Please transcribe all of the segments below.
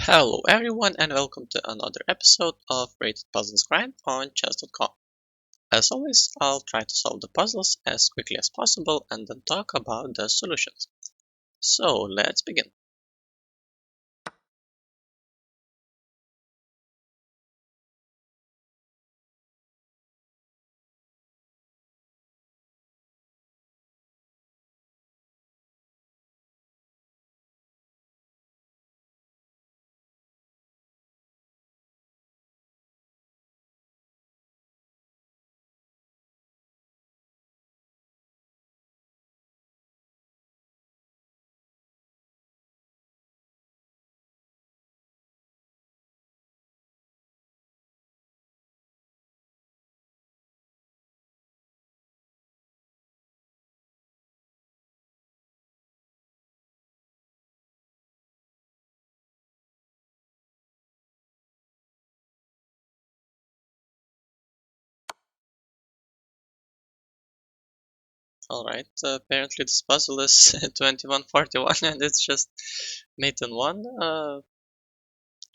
Hello everyone and welcome to another episode of Rated Puzzles Grind on chess.com. As always, I'll try to solve the puzzles as quickly as possible and then talk about the solutions. So let's begin. Alright, apparently this puzzle is 2141 and it's just mate in 1.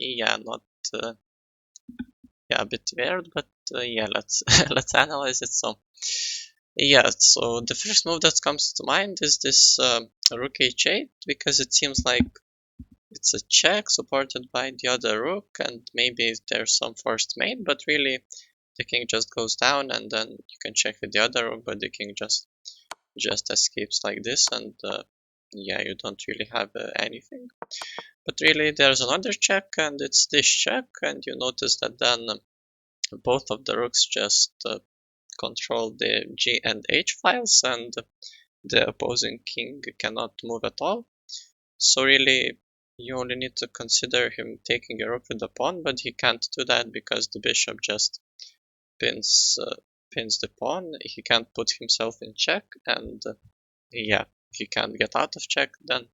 Yeah, not yeah, a bit weird, but yeah, let's let's analyze it. Yeah, so the first move that comes to mind is this rook h8 because it seems like it's a check supported by the other rook, and maybe there's some forced mate, but really the king just goes down, and then you can check with the other rook, but the king just escapes like this, and yeah, you don't really have anything. But really, there's another check, and it's this check, and you notice that then both of the rooks just control the G and H files, and the opposing king cannot move at all. So really, you only need to consider him taking a rook with the pawn, but he can't do that because the bishop just pins pins the pawn. He can't put himself in check, and yeah, he can't get out of check then,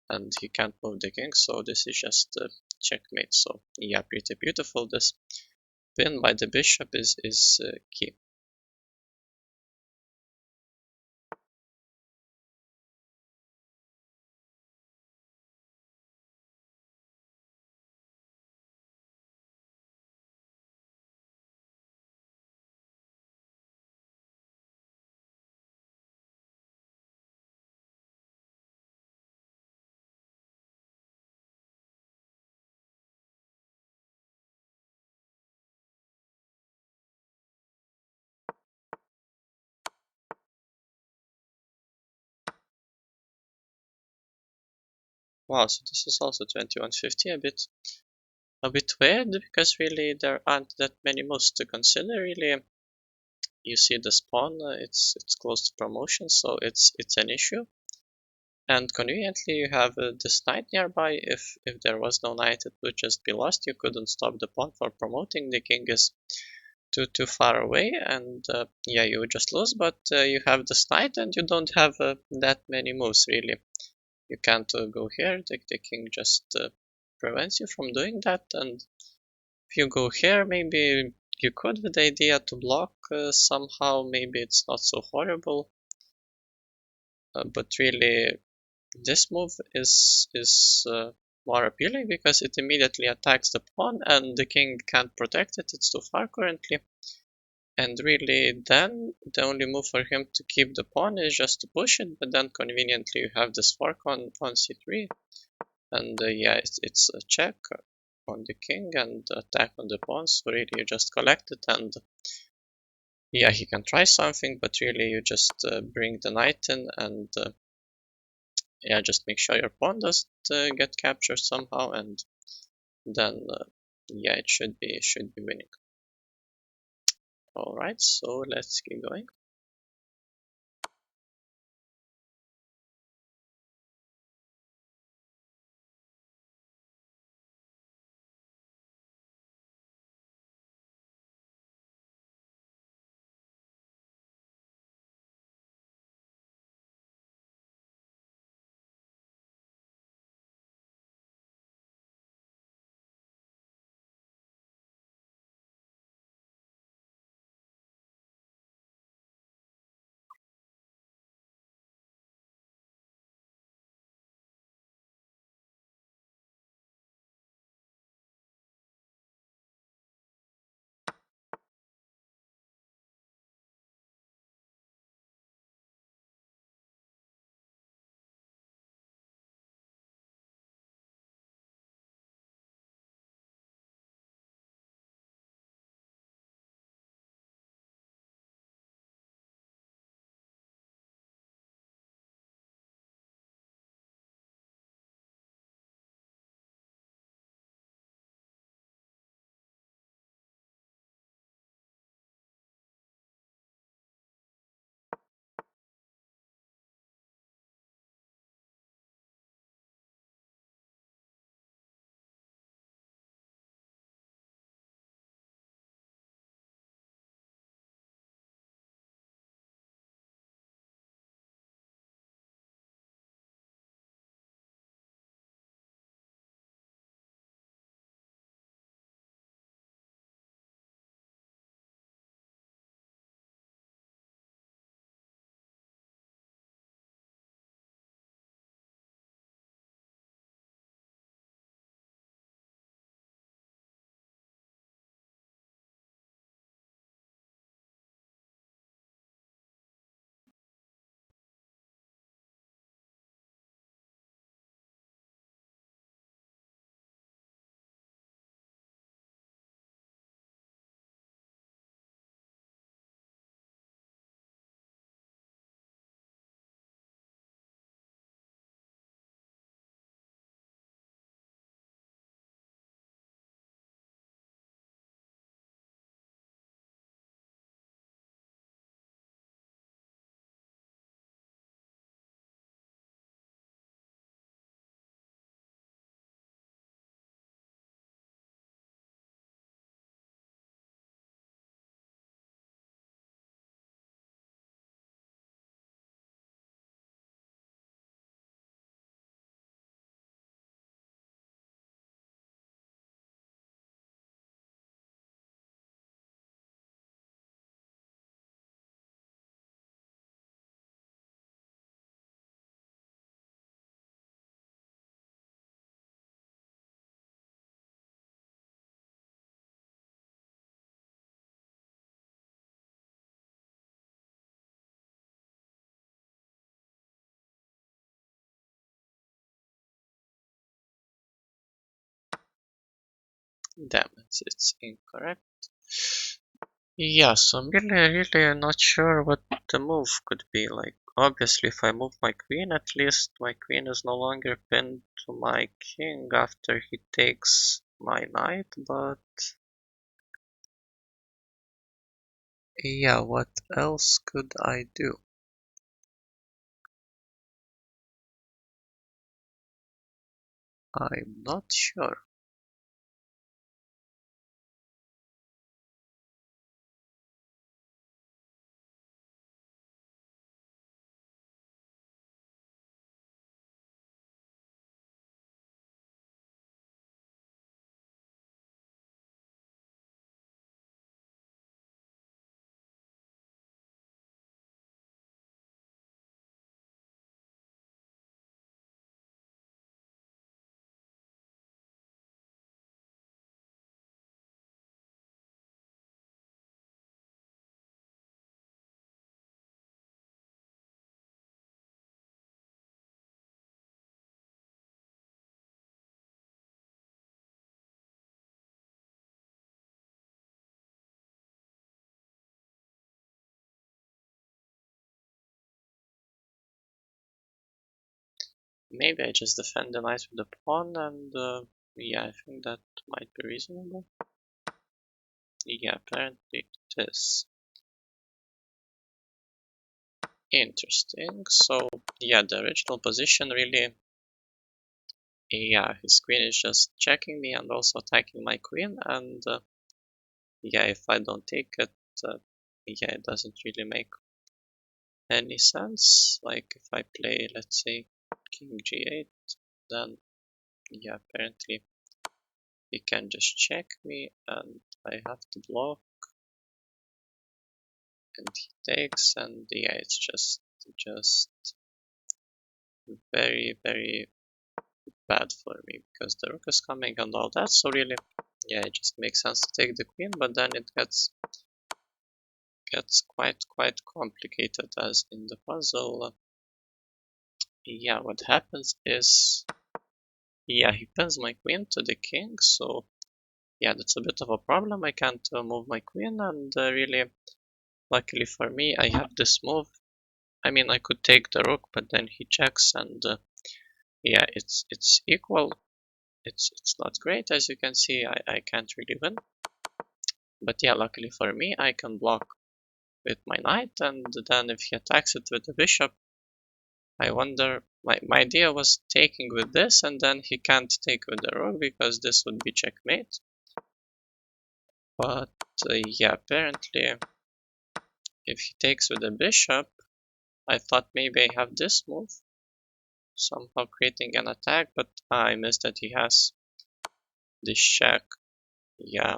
and he can't move the king. So this is just checkmate. So yeah, pretty beautiful. This pin by the bishop is key. Wow, so this is also 2150, a bit weird because really there aren't that many moves to consider. Really, you see the pawn, it's close to promotion, so it's an issue. And conveniently, you have this knight nearby. If there was no knight, it would just be lost. You couldn't stop the pawn for promoting. The king is too far away, and yeah, you would just lose. But you have this knight, and you don't have that many moves really. You can't go here. The king just prevents you from doing that. And if you go here, maybe you could with the idea to block somehow. Maybe it's not so horrible. But really, this move is more appealing because it immediately attacks the pawn and the king can't protect it. It's too far currently. And really, then the only move for him to keep the pawn is just to push it. But then conveniently, you have this fork on c3. And yeah, it's a check on the king and attack on the pawn. So really, you just collect it, and yeah, he can try something, but really, you just bring the knight in, and yeah, just make sure your pawn doesn't get captured somehow, and then yeah, it should be winning. All right, so let's keep going. Damn it, it's incorrect. Yeah, so I'm really not sure what the move could be. Like, obviously, if I move my queen, at least my queen is no longer pinned to my king after he takes my knight, but yeah, what else could I do? I'm not sure. Maybe I just defend the knight with the pawn, and yeah, I think that might be reasonable. Yeah, apparently it is. Interesting. So, yeah, the original position really, yeah, his queen is just checking me and also attacking my queen, and yeah, if I don't take it, yeah, it doesn't really make any sense. Like, if I play, let's say, king g8, then, yeah, apparently he can just check me, and I have to block, and he takes, and yeah, it's just very bad for me because the rook is coming and all that. So really, yeah, it just makes sense to take the queen, but then it gets quite complicated as in the puzzle. Yeah, what happens is, yeah, he pins my queen to the king, so yeah, that's a bit of a problem. I can't move my queen, and really, luckily for me, I have this move. I mean, I could take the rook, but then he checks, and yeah, it's equal. It's not great, as you can see. I can't really win. But yeah, luckily for me, I can block with my knight, and then if he attacks it with the bishop, I wonder. My idea was taking with this, and then he can't take with the rook because this would be checkmate. But yeah, apparently, if he takes with the bishop, I thought maybe I have this move, somehow creating an attack, but I missed that he has this check. Yeah,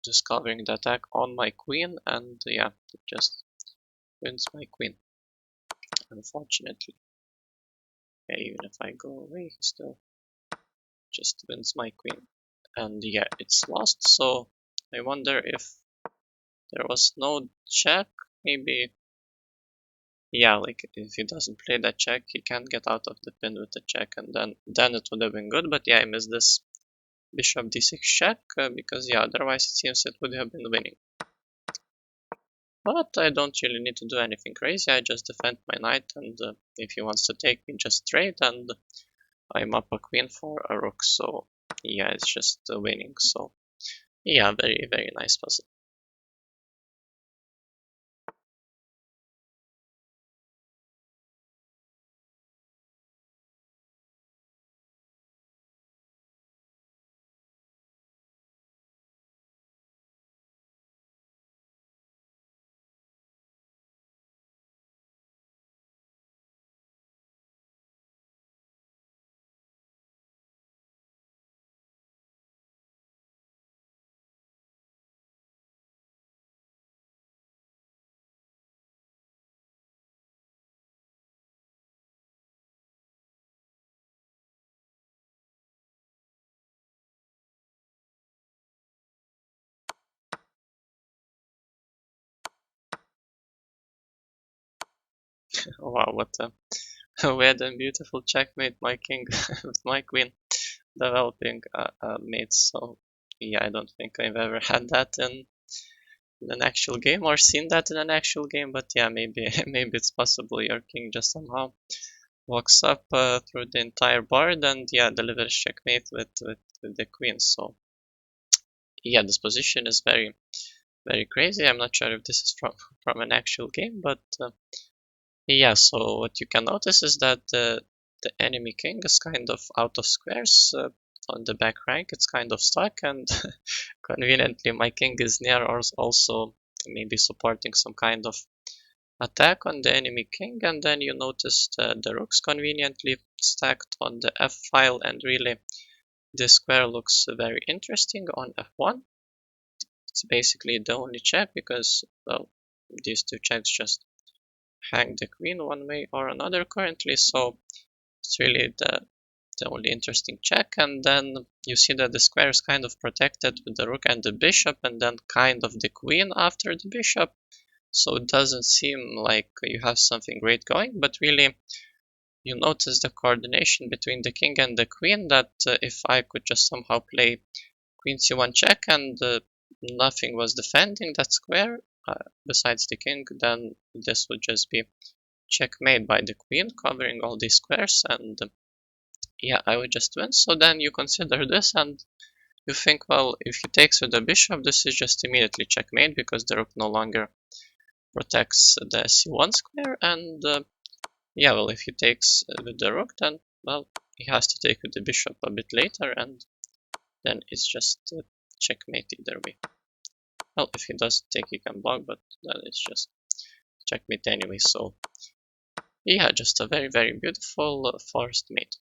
just covering the attack on my queen, and yeah, it just wins my queen, unfortunately. Yeah, even if I go away, he still just wins my queen. And yeah, it's lost, so I wonder if there was no check, maybe, yeah, like if he doesn't play that check, he can't get out of the pin with the check, and then it would have been good, but yeah, I missed this bishop d6 check, because yeah, otherwise it seems it would have been winning. But I don't really need to do anything crazy, I just defend my knight, and if he wants to take me, just trade, and I'm up a queen for a rook, so yeah, it's just winning, so yeah, very nice puzzle. Wow, what a weird and beautiful checkmate, my king with my queen developing mates, so Yeah, I don't think I've ever had that in an actual game or seen that in an actual game, but yeah, maybe maybe it's possible your king just somehow walks up through the entire board and yeah, delivers checkmate with the queen. So yeah, this position is very crazy. I'm not sure if this is from an actual game, but yeah. So what you can notice is that the enemy king is kind of out of squares on the back rank. It's kind of stuck, and conveniently my king is near, or also maybe supporting some kind of attack on the enemy king. And then you notice the rooks conveniently stacked on the f file, and really this square looks very interesting on f1. It's basically the only check because, well, these two checks just hang the queen one way or another currently, so it's really the only interesting check. And then you see that the square is kind of protected with the rook and the bishop, and then kind of the queen after the bishop. So it doesn't seem like you have something great going, but really you notice the coordination between the king and the queen, that if I could just somehow play queen c1 check and nothing was defending that square besides the king, then this would just be checkmate by the queen covering all these squares, and yeah, I would just win. So then you consider this and you think, well, if he takes with the bishop, this is just immediately checkmate because the rook no longer protects the c1 square. And yeah, well, if he takes with the rook, then, well, he has to take with the bishop a bit later, and then it's just checkmate either way. Well, if he does take, he can block, but then it's just checkmate anyway. So yeah, just a very beautiful forced mate.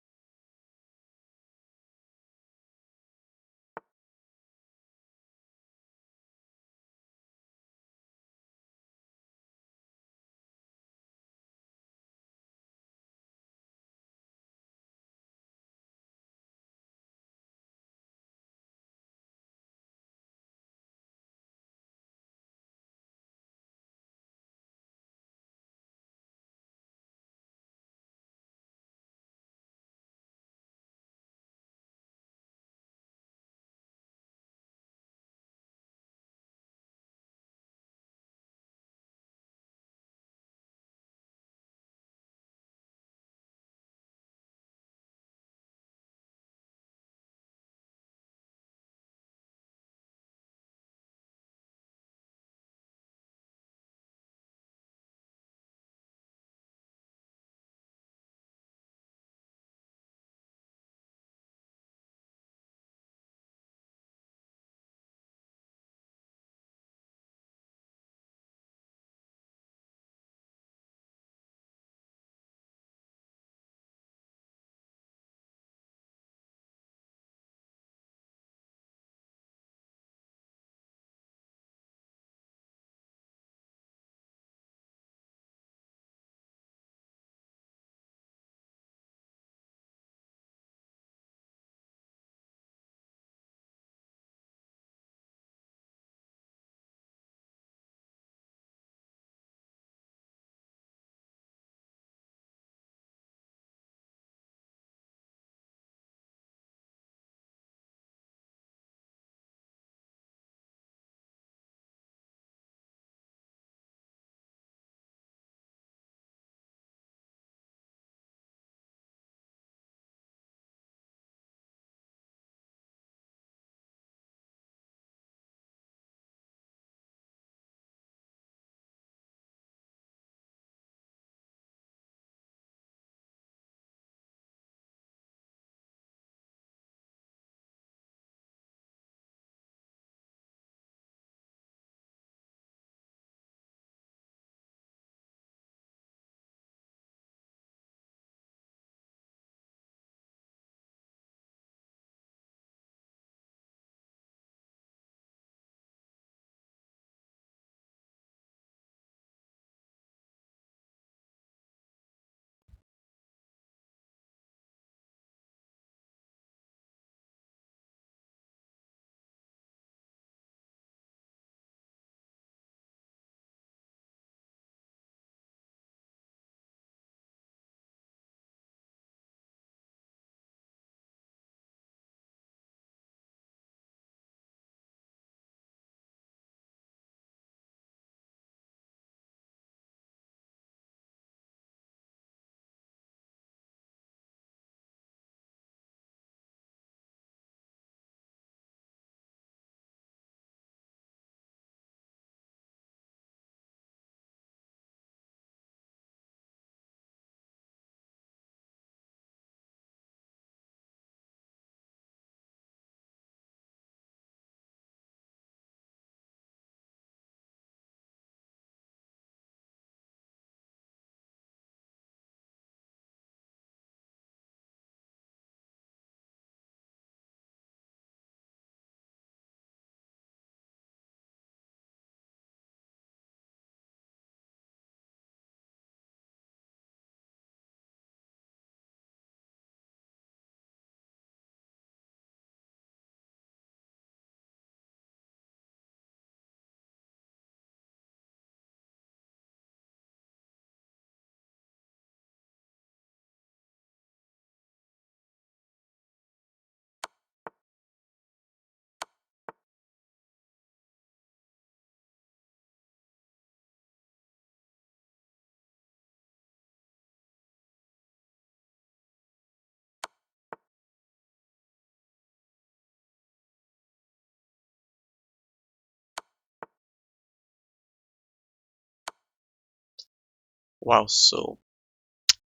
Wow, so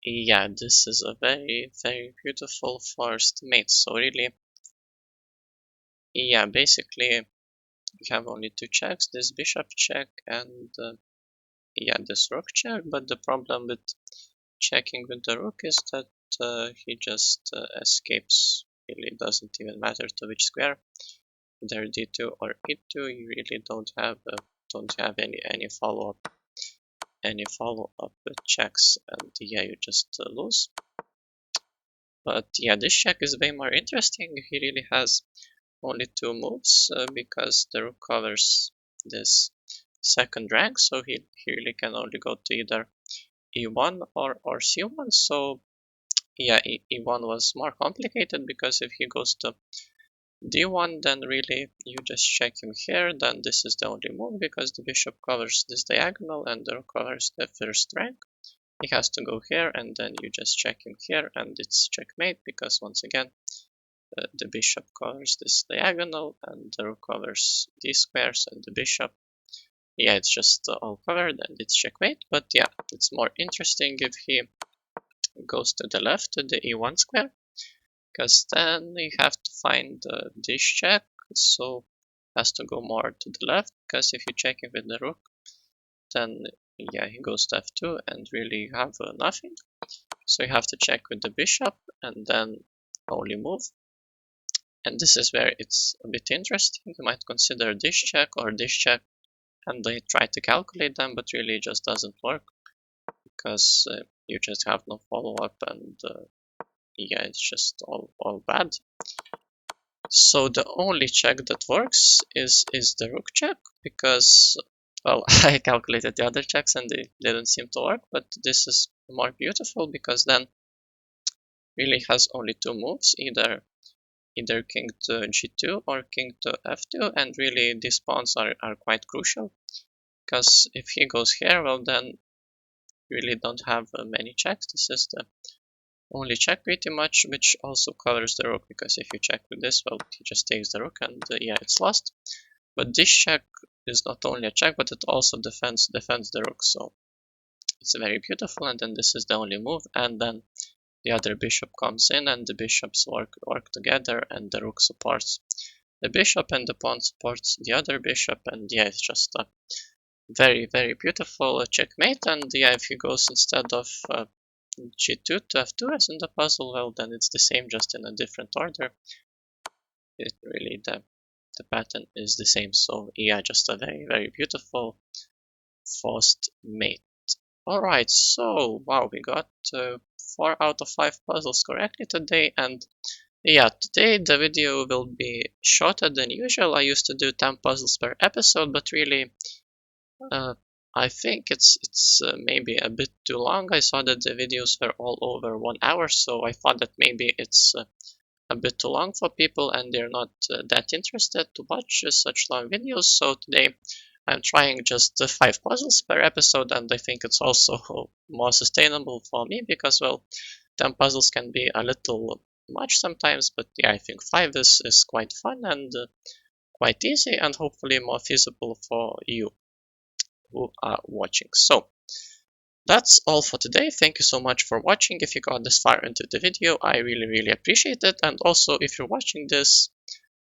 yeah, this is a very, very beautiful first mate. So really, yeah, basically we have only two checks, this bishop check and yeah, this rook check, but the problem with checking with the rook is that he just escapes. Really doesn't even matter to which square, either d2 or e2. You really don't have any follow up checks, and yeah, you just lose. But yeah, this check is way more interesting. He really has only two moves because the rook covers this second rank, so he really can only go to either e1 or c1. So yeah, e1 was more complicated because if he goes to d1, then really you just check him here. Then this is the only move because the bishop covers this diagonal and the rook covers the first rank. He has to go here, and then you just check him here, and it's checkmate because once again the bishop covers this diagonal and the rook covers these squares and the bishop. Yeah, it's just all covered and it's checkmate. But yeah, it's more interesting if he goes to the left to the e1 square, because then you have to find this check, so has to go more to the left, because if you check it with the rook, then yeah, he goes to f2 and really you have nothing. So you have to check with the bishop and then only move. And this is where it's a bit interesting. You might consider this check or this check, and they try to calculate them, but really it just doesn't work because you just have no follow-up, and yeah, it's just all bad. So the only check that works is the rook check, because, well, I calculated the other checks and they didn't seem to work, but this is more beautiful because then really has only two moves, either king to g2 or king to f2, and really these pawns are quite crucial, because if he goes here, well, then you really don't have many checks. This is the only check pretty much, which also covers the rook, because if you check with this, well, he just takes the rook and yeah, it's lost. But this check is not only a check, but it also defends the rook, so it's very beautiful. And then this is the only move, and then the other bishop comes in and the bishops work together, and the rook supports the bishop and the pawn supports the other bishop, and yeah, it's just a very, very beautiful checkmate. And yeah, if he goes instead of g2 to f2 as in the puzzle, well, then it's the same, just in a different order. It really, the pattern is the same. So yeah, just a very, very beautiful first mate. Alright, so wow, we got 4 out of 5 puzzles correctly today, and yeah, today the video will be shorter than usual. I used to do 10 puzzles per episode, but really I think it's maybe a bit too long. I saw that the videos were all over 1 hour, so I thought that maybe it's a bit too long for people and they're not that interested to watch such long videos. So today I'm trying just 5 puzzles per episode, and I think it's also more sustainable for me because, well, 10 puzzles can be a little much sometimes, but yeah, I think 5 is quite fun and quite easy, and hopefully more feasible for you who are watching. So that's all for today. Thank you so much for watching. If you got this far into the video, I really, really appreciate it. And also, if you're watching this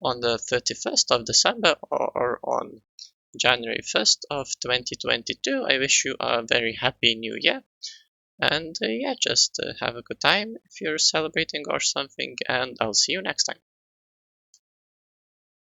on the 31st of December or on January 1st of 2022, I wish you a very happy new year. And yeah, just have a good time if you're celebrating or something, and I'll see you next time.